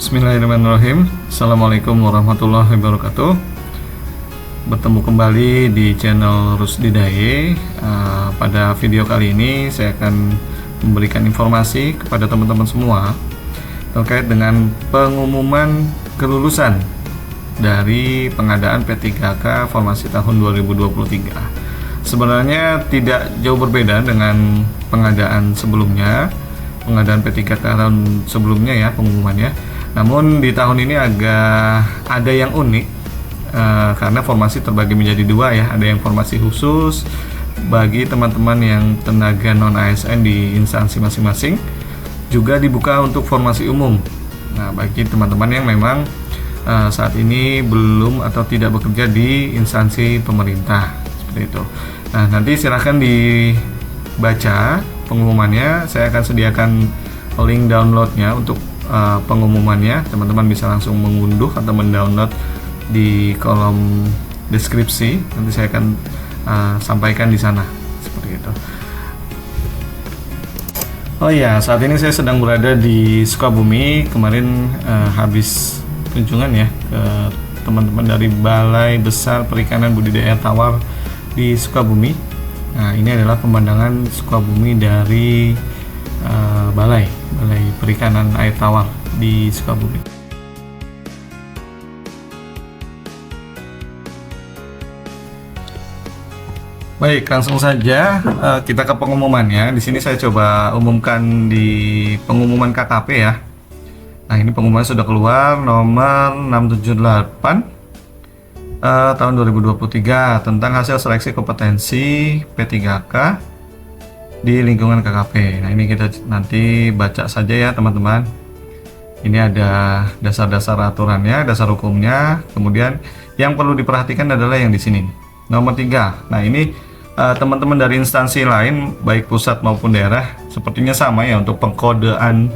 Bismillahirrahmanirrahim. Assalamualaikum warahmatullahi wabarakatuh. Bertemu kembali di channel Rusdi Daye. Pada video kali ini saya akan memberikan informasi kepada teman-teman semua terkait dengan pengumuman kelulusan dari pengadaan P3K formasi tahun 2023. Sebenarnya tidak jauh berbeda dengan pengadaan sebelumnya, pengadaan P3K tahun sebelumnya ya pengumumannya. Namun di tahun ini agak ada yang unik karena formasi terbagi menjadi dua ya. Ada yang formasi khusus bagi teman-teman yang tenaga non ASN di instansi masing-masing, juga dibuka untuk formasi umum. Nah, bagi teman-teman yang memang saat ini belum atau tidak bekerja di instansi pemerintah seperti itu. Nah, nanti silahkan dibaca pengumumannya. Saya akan sediakan link downloadnya untuk pengumumannya. Teman-teman bisa langsung mengunduh atau mendownload di kolom deskripsi. Nanti saya akan sampaikan di sana seperti itu. Oh iya, saat ini saya sedang berada di Sukabumi. Kemarin habis kunjungan ya ke teman-teman dari Balai Besar Perikanan Budidaya Tawar di Sukabumi. Nah, ini adalah pemandangan Sukabumi dari Balai Perikanan Air Tawar di Sukabumi. Baik, langsung saja kita ke pengumumannya. Di sini saya coba umumkan di pengumuman KKP ya. Nah, ini pengumuman sudah keluar nomor 678 tahun 2023 tentang hasil seleksi kompetensi P3K di lingkungan KKP. Nah, ini kita nanti baca saja ya teman-teman. Ini ada dasar-dasar aturannya, dasar hukumnya. Kemudian yang perlu diperhatikan adalah yang di sini. Nomor 3. Nah, ini teman-teman dari instansi lain baik pusat maupun daerah sepertinya sama ya untuk pengkodean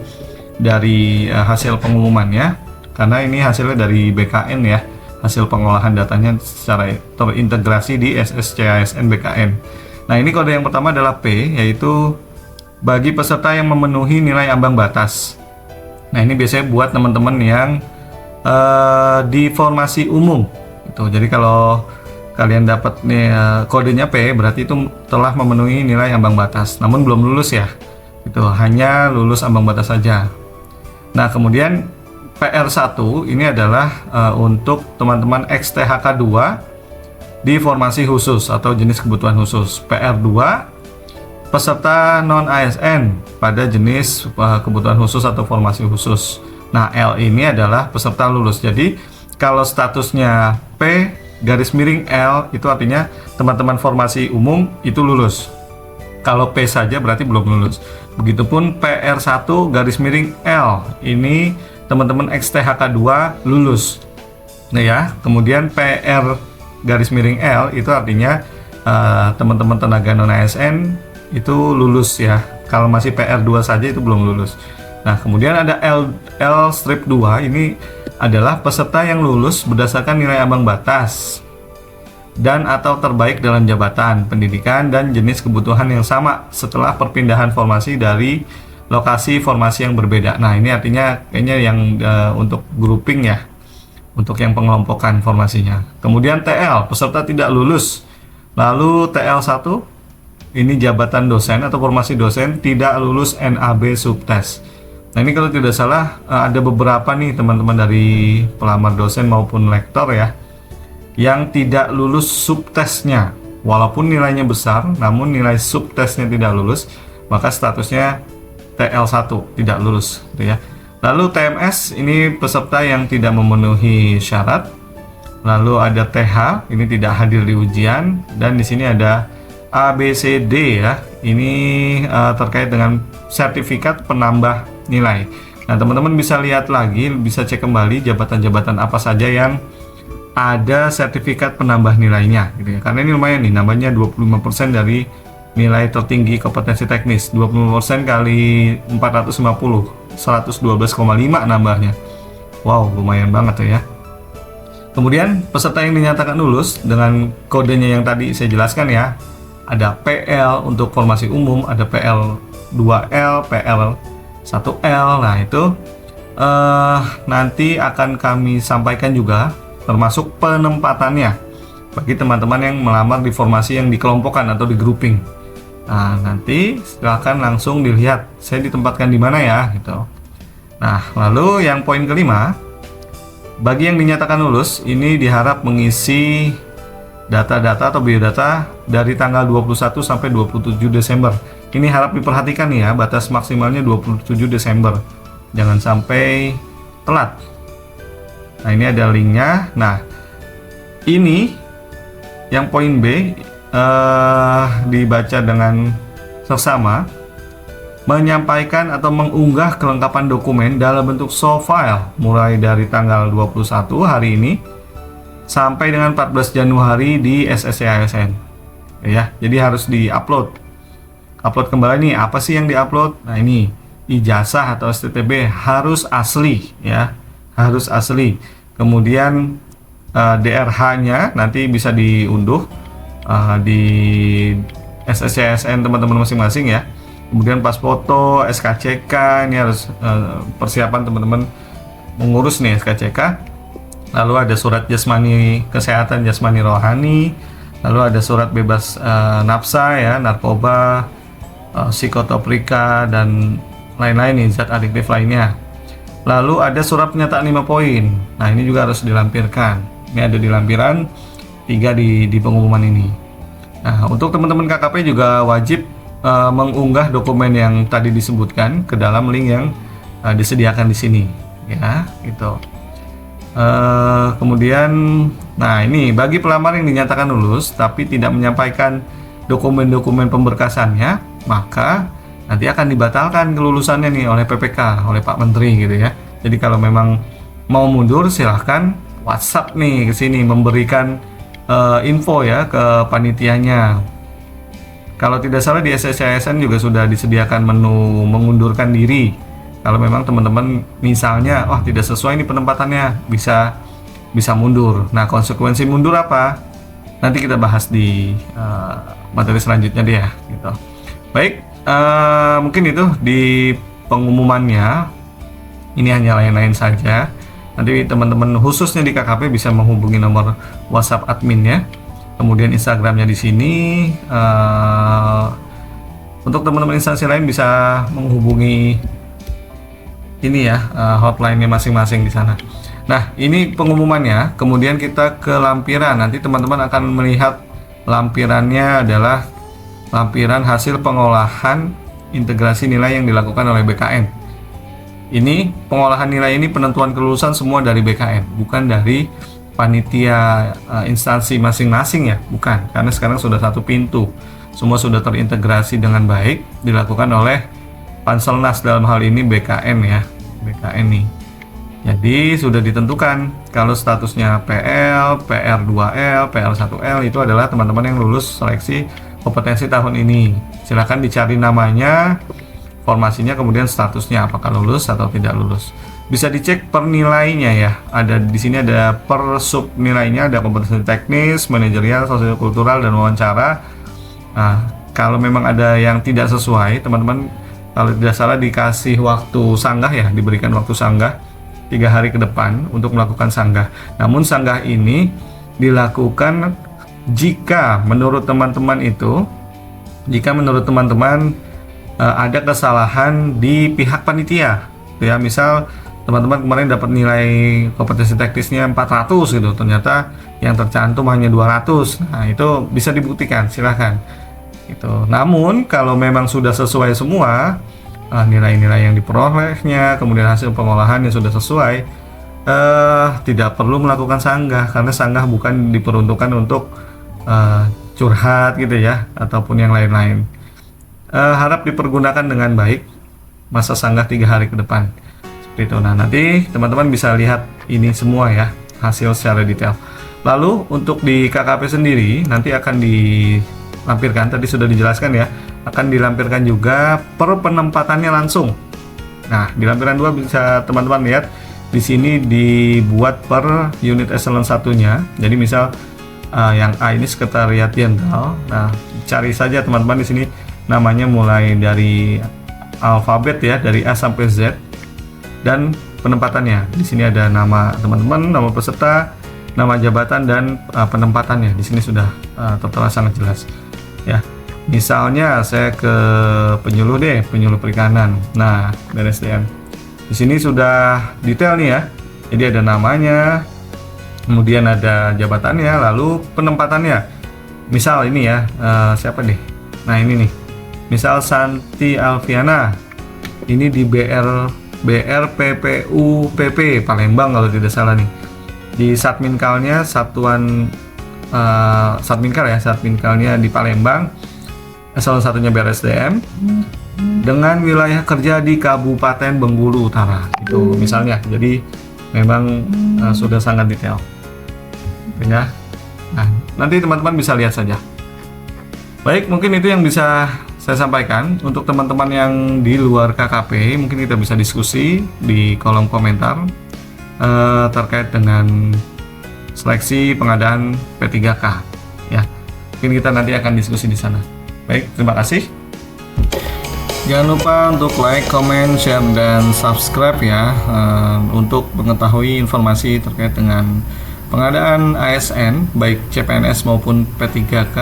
dari hasil pengumumannya, karena ini hasilnya dari BKN ya. Hasil pengolahan datanya secara terintegrasi di SSCASN BKN. Nah, ini kode yang pertama adalah P, yaitu bagi peserta yang memenuhi nilai ambang batas. Nah, ini biasanya buat teman-teman yang di formasi umum. Gitu. Jadi kalau kalian dapat nih kodenya P, berarti itu telah memenuhi nilai ambang batas. Namun belum lulus ya. Itu hanya lulus ambang batas saja. Nah, kemudian PR1 ini adalah untuk teman-teman XTHK 2 di formasi khusus atau jenis kebutuhan khusus. PR2 peserta non ASN pada jenis kebutuhan khusus atau formasi khusus. Nah, L ini adalah peserta lulus. Jadi kalau statusnya P garis miring L itu artinya teman-teman formasi umum itu lulus. Kalau P saja berarti belum lulus. Begitupun PR1 garis miring L ini teman-teman XTHK 2 lulus. Nah ya, kemudian PR garis miring L itu artinya teman-teman tenaga non ASN itu lulus ya. Kalau masih PR2 saja itu belum lulus. Nah, kemudian ada L strip 2 ini adalah peserta yang lulus berdasarkan nilai ambang batas dan atau terbaik dalam jabatan, pendidikan dan jenis kebutuhan yang sama setelah perpindahan formasi dari lokasi formasi yang berbeda. Nah, ini artinya kayaknya yang untuk grouping ya, untuk yang pengelompokan formasinya. Kemudian TL, peserta tidak lulus. Lalu TL1, ini jabatan dosen atau formasi dosen tidak lulus NAB subtes. Nah, ini kalau tidak salah ada beberapa nih teman-teman dari pelamar dosen maupun lektor ya, yang tidak lulus subtesnya. Walaupun nilainya besar, namun nilai subtesnya tidak lulus, maka statusnya TL1 tidak lulus gitu ya. Lalu TMS ini peserta yang tidak memenuhi syarat. Lalu ada TH ini tidak hadir di ujian, dan di sini ada ABCD ya. Ini terkait dengan sertifikat penambah nilai. Nah, teman-teman bisa lihat lagi, bisa cek kembali jabatan-jabatan apa saja yang ada sertifikat penambah nilainya gitu ya. Karena ini lumayan nih, nambahnya 25% dari nilai tertinggi kompetensi teknis. 20% kali 450, 112,5 nambahnya. Wow, lumayan banget tuh ya. Kemudian peserta yang dinyatakan lulus dengan kodenya yang tadi saya jelaskan ya, ada PL untuk formasi umum, ada PL 2L, PL 1L. Nah, itu nanti akan kami sampaikan juga, termasuk penempatannya bagi teman-teman yang melamar di formasi yang dikelompokkan atau di grouping. Nah, nanti silahkan langsung dilihat saya ditempatkan di mana ya, gitu. Nah, lalu yang poin kelima, bagi yang dinyatakan lulus, ini diharap mengisi data-data atau biodata dari tanggal 21 sampai 27 Desember. Ini harap diperhatikan ya, batas maksimalnya 27 Desember. Jangan sampai telat. Nah, ini ada linknya. Nah, ini yang poin B dibaca dengan seksama, menyampaikan atau mengunggah kelengkapan dokumen dalam bentuk show file mulai dari tanggal 21 hari ini sampai dengan 14 Januari di SSC-ASN. Ya, jadi harus di-upload. Upload kembali nih, apa sih yang di-upload? Nah, ini ijazah atau STTB harus asli ya, harus asli. Kemudian DRH-nya nanti bisa diunduh di SSC-ASN teman-teman masing-masing ya. Kemudian pas foto, SKCK, ini harus persiapan teman-teman mengurus nih SKCK. Lalu ada surat jasmani kesehatan, jasmani rohani. Lalu ada surat bebas nafsa ya, narkoba, psikotoprika dan lain-lain nih, zat adiktif lainnya. Lalu ada surat pernyataan 5 poin. Nah, ini juga harus dilampirkan. Ini ada di lampiran 3 di pengumuman ini. Nah, untuk teman-teman KKP juga wajib mengunggah dokumen yang tadi disebutkan ke dalam link yang disediakan di sini ya, gitu. Kemudian, nah ini bagi pelamar yang dinyatakan lulus tapi tidak menyampaikan dokumen-dokumen pemberkasannya, maka nanti akan dibatalkan kelulusannya nih oleh PPK, oleh Pak Menteri gitu ya. Jadi kalau memang mau mundur silahkan WhatsApp nih ke sini memberikan info ya ke panitianya. Kalau tidak salah di SSC-ASN juga sudah disediakan menu mengundurkan diri. Kalau memang teman-teman misalnya wah tidak sesuai ini penempatannya, bisa mundur. Nah, konsekuensi mundur apa? Nanti kita bahas di materi selanjutnya deh ya, gitu. Baik, mungkin itu di pengumumannya. Ini hanya lain-lain saja. Nanti teman-teman khususnya di KKP bisa menghubungi nomor WhatsApp adminnya, kemudian Instagramnya di sini. Untuk teman-teman instansi lain bisa menghubungi ini ya, hotline-nya masing-masing di sana. Nah, ini pengumumannya. Kemudian kita ke lampiran. Nanti teman-teman akan melihat lampirannya adalah lampiran hasil pengolahan integrasi nilai yang dilakukan oleh BKN. Ini pengolahan nilai ini penentuan kelulusan semua dari BKN, bukan dari panitia instansi masing-masing ya, bukan. Karena sekarang sudah satu pintu, semua sudah terintegrasi dengan baik, dilakukan oleh Panselnas, dalam hal ini BKN ya, BKN nih. Jadi sudah ditentukan kalau statusnya PL, PR2L, PR1L itu adalah teman-teman yang lulus seleksi kompetensi tahun ini. Silakan dicari namanya, formasinya, kemudian statusnya apakah lulus atau tidak lulus. Bisa dicek per nilainya ya. Ada di sini ada per sub nilainya, ada kompetensi teknis, manajerial, sosial-kultural, dan wawancara. Nah, kalau memang ada yang tidak sesuai, teman-teman kalau tidak salah dikasih waktu sanggah ya, diberikan waktu sanggah 3 hari ke depan untuk melakukan sanggah. Namun sanggah ini dilakukan jika menurut teman-teman ada kesalahan di pihak panitia ya, misal teman-teman kemarin dapat nilai kompetensi teknisnya 400 gitu, ternyata yang tercantum hanya 200. Nah, itu bisa dibuktikan, silahkan gitu. Namun kalau memang sudah sesuai semua nilai-nilai yang diperolehnya, kemudian hasil pengolahan yang sudah sesuai, tidak perlu melakukan sanggah, karena sanggah bukan diperuntukkan untuk curhat gitu ya, ataupun yang lain-lain. Harap dipergunakan dengan baik masa sanggah 3 hari ke depan seperti itu. Nah, nanti teman-teman bisa lihat ini semua ya, hasil secara detail. Lalu untuk di KKP sendiri nanti akan dilampirkan, tadi sudah dijelaskan ya, akan dilampirkan juga per penempatannya langsung. Nah, di lampiran 2 bisa teman-teman lihat di sini dibuat per unit eselon 1-nya. Jadi misal yang A ini sekretariat jenderal. Nah, cari saja teman-teman di sini namanya mulai dari alfabet ya, dari A sampai Z, dan penempatannya. Di sini ada nama teman-teman, nama peserta, nama jabatan, dan penempatannya. Di sini sudah tertera sangat jelas. Ya, misalnya saya ke penyuluh deh, penyuluh perikanan. Nah, dari SDM. Di sini sudah detail nih ya. Jadi ada namanya, kemudian ada jabatannya, lalu penempatannya. Misal ini ya, siapa deh? Nah ini nih, misal Santi Alfiana. Ini di BRPPUPP Palembang kalau tidak salah nih. Di Satminkalnya Satuan Satminkal ya, Satminkalnya di Palembang. Salah satunya BRSDM dengan wilayah kerja di Kabupaten Bengkulu Utara. Itu misalnya. Jadi memang sudah sangat detail. Ya. Nah, nanti teman-teman bisa lihat saja. Baik, mungkin itu yang bisa saya sampaikan. Untuk teman-teman yang di luar KKP, mungkin kita bisa diskusi di kolom komentar terkait dengan seleksi pengadaan P3K. Ya, mungkin kita nanti akan diskusi di sana. Baik, terima kasih. Jangan lupa untuk like, comment, share, dan subscribe ya, untuk mengetahui informasi terkait dengan pengadaan ASN baik CPNS maupun P3K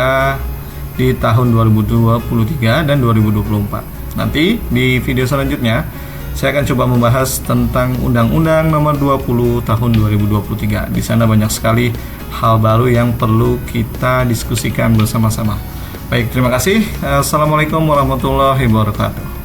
di tahun 2023 dan 2024. Nanti di video selanjutnya saya akan coba membahas tentang Undang-Undang Nomor 20 Tahun 2023. Di sana banyak sekali hal baru yang perlu kita diskusikan bersama-sama. Baik, terima kasih. Assalamualaikum warahmatullahi wabarakatuh.